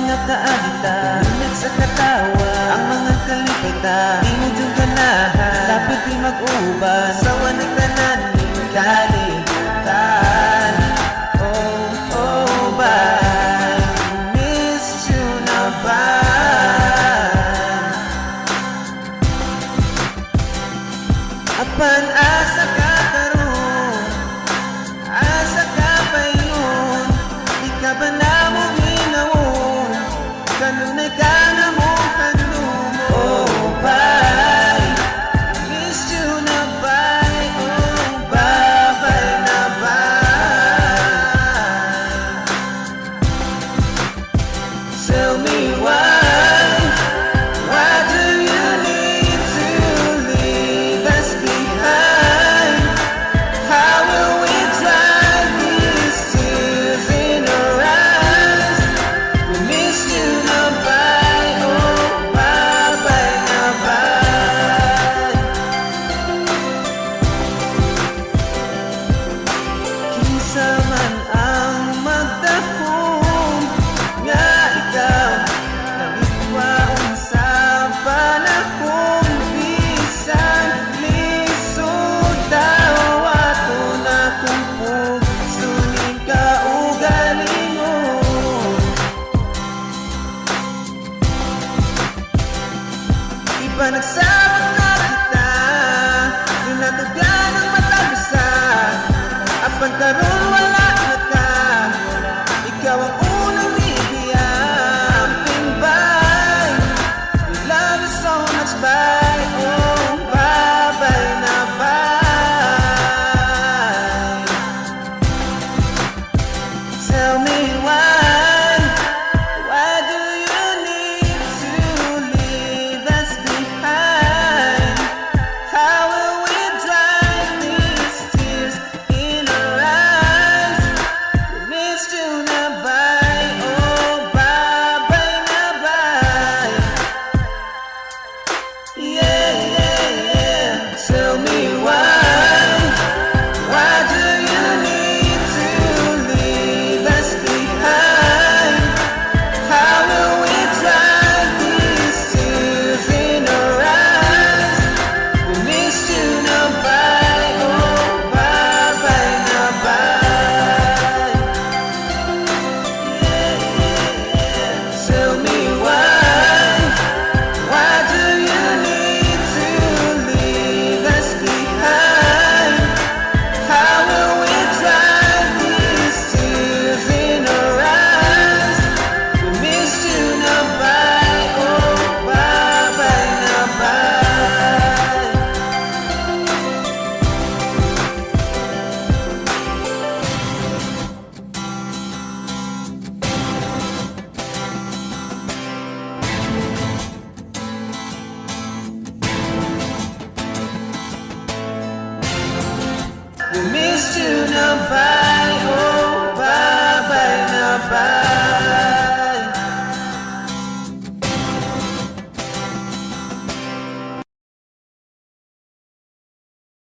mga kaalita, lunag sa katawa, ang mga kalipita, imudyo ganahan, dapat di mag-uban, sawa ng tanan ng kalibutan. Oh, oh, bye, miss you na bye. Apan asa ka karon, asa ka pa yun, di ka ba na mo minawon, kanunay ka na mo kanumo. Oh, bye, miss you na bye, oh, bye-bye na bye. Tell me why do you need to leave us behind? How will we dry these tears in our eyes? We missed you na bye, oh, bye-bye na bye. Kinsa man ang magdahom nga ikaw nagikwaon sa panahon, bisan lisod daw ato na kumpog, sunin ka ugalingon. Iba nagsabot na kita, di natugyan ang matagusan, apan karon wala na ka, ikaw ang unang bibiyang pinbay. We love you so much, bye, oh, bye-bye na bye. Tell me why do you need to leave us behind? How will we dry these tears in our eyes? We missed you na bye, oh, bye-bye na bye. Yeah, yeah, yeah. Tell me why do you need to leave us behind? How will we dry these tears in our eyes? We missed you na bye, oh, bye-bye na bye. Yeah, yeah, yeah. Tell me why do you need to leave us behind? How will we dry these tears in our eyes? We missed you na bye, oh, bye-bye na bye. We missed you na bye, oh, bye-bye na bye.